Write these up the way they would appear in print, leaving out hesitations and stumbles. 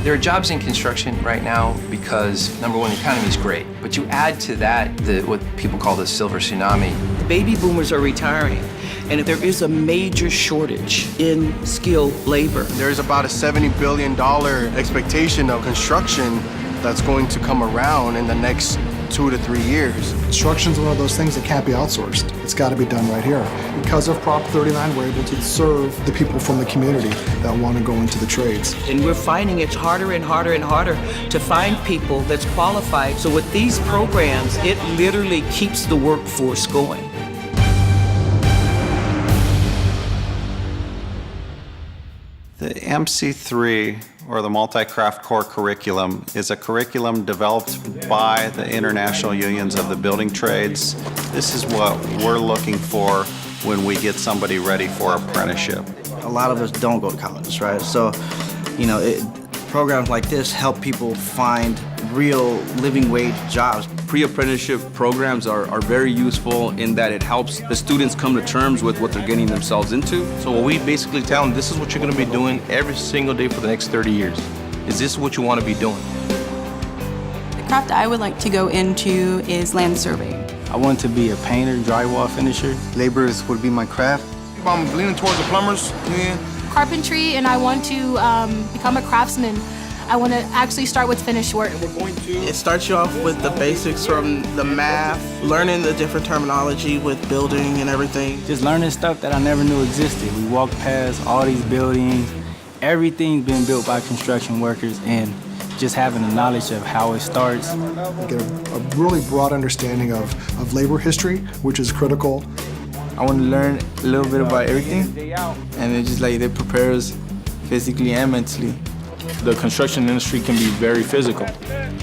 There are jobs in construction right now because, number one, the economy is great. But you add to that what people call the silver tsunami. Baby boomers are retiring, and there is a major shortage in skilled labor. There's about a $70 billion expectation of construction that's going to come around in the next 2 to 3 years. Construction's one of those things that can't be outsourced. It's got to be done right here. Because of Prop 39, we're able to serve the people from the community that want to go into the trades. And we're finding it's harder and harder and harder to find people that's qualified. So with these programs, it literally keeps the workforce going. The MC3, or the MultiCraft Core curriculum, is a curriculum developed by the international unions of the building trades. This is what we're looking for when we get somebody ready for apprenticeship. A lot of us don't go to college, right? So, programs like this help people find real living wage jobs. Pre-apprenticeship programs are very useful in that it helps the students come to terms with what they're getting themselves into. So what we basically tell them, this is what you're going to be doing every single day for the next 30 years. Is this what you want to be doing? The craft I would like to go into is land surveying. I want to be a painter, drywall finisher. Laborers would be my craft. I'm leaning towards the plumbers. Carpentry, and I want to become a craftsman. I want to actually start with finished work. It starts you off with the basics from the math, learning the different terminology with building and everything. Just learning stuff that I never knew existed. We walked past all these buildings. Everything's been built by construction workers, and just having the knowledge of how it starts. You get a really broad understanding of labor history, which is critical. I want to learn a little bit about everything, and it just it prepares physically and mentally. The construction industry can be very physical.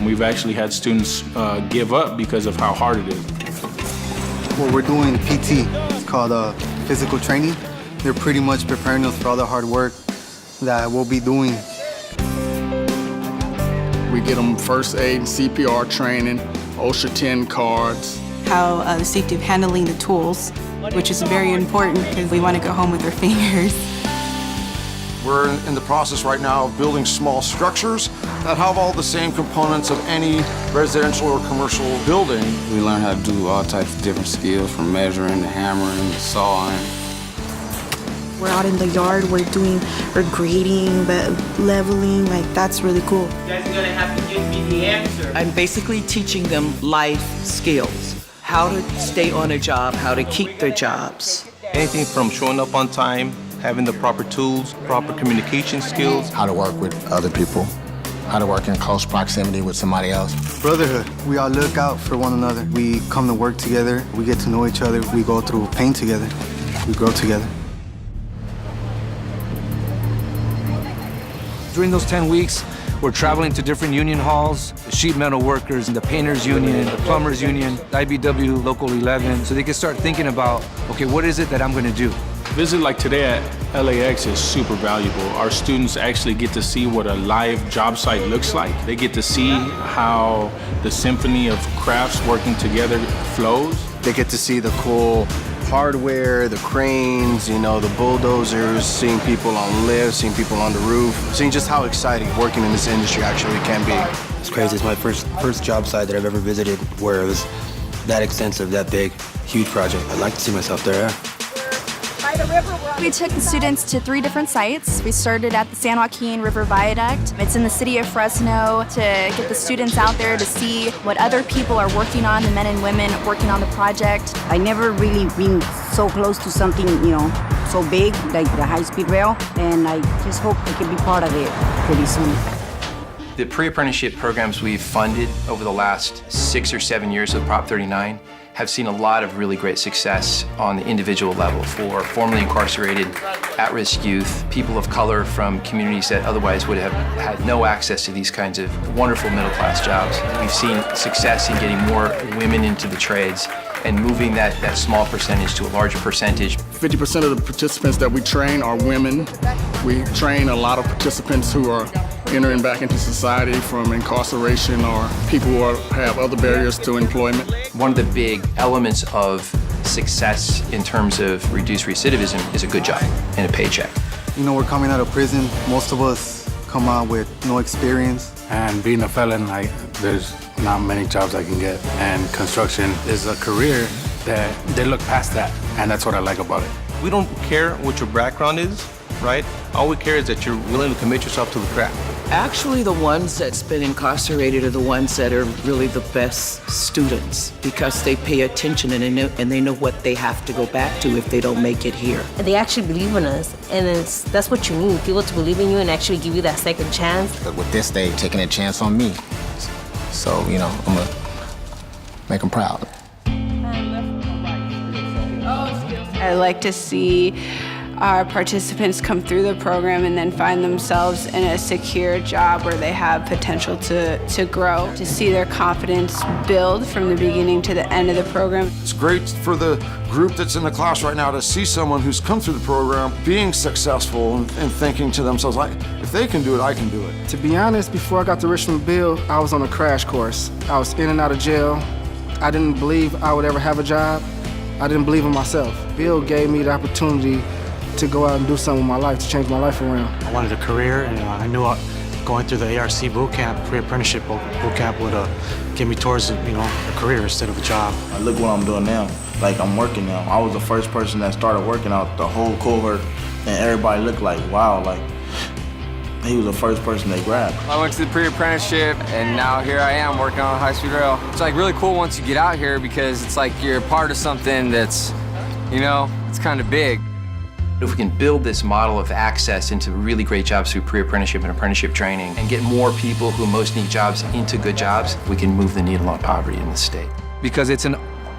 We've actually had students give up because of how hard it is. What we're doing PT, it's called physical training. They're pretty much preparing us for all the hard work that we'll be doing. We get them first aid and CPR training, OSHA 10 cards. How the safety of handling the tools, which is very important because we want to go home with our fingers. We're in the process right now of building small structures that have all the same components of any residential or commercial building. We learn how to do all types of different skills, from measuring to hammering to sawing. We're out in the yard, we're grading, leveling, that's really cool. You guys are gonna have to give me the answer. I'm basically teaching them life skills, how to stay on a job, how to keep their jobs. Anything from showing up on time, having the proper tools, proper communication skills. How to work with other people, how to work in close proximity with somebody else. Brotherhood, we all look out for one another. We come to work together, we get to know each other, we go through pain together, we grow together. During those 10 weeks, we're traveling to different union halls, the sheet metal workers, the painters union, the plumbers union, IBW Local 11, so they can start thinking about, okay, what is it that I'm gonna do? Visit like today at LAX is super valuable. Our students actually get to see what a live job site looks like. They get to see how the symphony of crafts working together flows. They get to see the cool hardware, the cranes, the bulldozers, seeing people on lifts, seeing people on the roof, seeing just how exciting working in this industry actually can be. It's crazy. It's my first job site that I've ever visited where it was that extensive, that big, huge project. I'd like to see myself there. We took the students to 3 different sites. We started at the San Joaquin River Viaduct. It's in the city of Fresno, to get the students out there to see what other people are working on, the men and women working on the project. I never really been so close to something, so big, like the high-speed rail, and I just hope I can be part of it pretty soon. The pre-apprenticeship programs we've funded over the last 6 or 7 years of Prop 39 have seen a lot of really great success on the individual level for formerly incarcerated, at-risk youth, people of color from communities that otherwise would have had no access to these kinds of wonderful middle-class jobs. We've seen success in getting more women into the trades and moving that small percentage to a larger percentage. 50% of the participants that we train are women. We train a lot of participants who are entering back into society from incarceration or people who have other barriers to employment. One of the big elements of success in terms of reduced recidivism is a good job and a paycheck. We're coming out of prison. Most of us come out with no experience. And being a felon, there's not many jobs I can get. And construction is a career that they look past that. And that's what I like about it. We don't care what your background is, right? All we care is that you're willing to commit yourself to the craft. Actually, the ones that's been incarcerated are the ones that are really the best students because they pay attention and they know what they have to go back to if they don't make it here. They actually believe in us, and that's what you need, people to believe in you and actually give you that second chance. But with this, they've taken a chance on me. So, I'm gonna make them proud. I like to see our participants come through the program and then find themselves in a secure job where they have potential to grow, to see their confidence build from the beginning to the end of the program. It's great for the group that's in the class right now to see someone who's come through the program being successful and thinking to themselves, like, if they can do it, I can do it. To be honest, before I got to Richmond Bill, I was on a crash course. I was in and out of jail. I didn't believe I would ever have a job. I didn't believe in myself. Bill gave me the opportunity to go out and do something with my life, to change my life around. I wanted a career, and I knew going through the ARC boot camp, pre-apprenticeship boot camp, would get me towards a career instead of a job. Look what I'm doing now. Like, I'm working now. I was the first person that started working out the whole cohort, and everybody looked like, wow, like, he was the first person they grabbed. I went to the pre-apprenticeship, and now here I am working on high-speed rail. It's like really cool once you get out here because it's like you're part of something that's, it's kind of big. If we can build this model of access into really great jobs through pre-apprenticeship and apprenticeship training and get more people who most need jobs into good jobs, we can move the needle on poverty in the state. Because it's in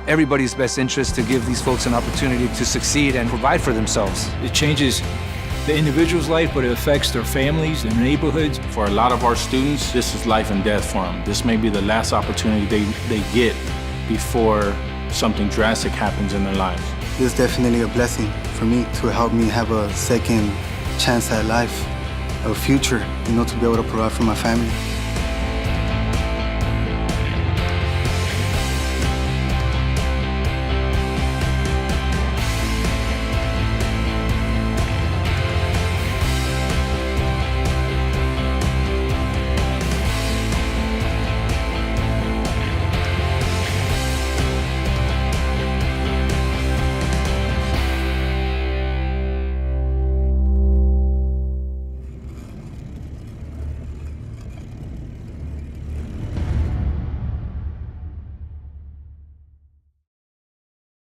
everybody's best interest to give these folks an opportunity to succeed and provide for themselves. It changes the individual's life, but it affects their families, their neighborhoods. For a lot of our students, this is life and death for them. This may be the last opportunity they get before something drastic happens in their lives. It's definitely a blessing for me to help me have a second chance at life, a future, to be able to provide for my family.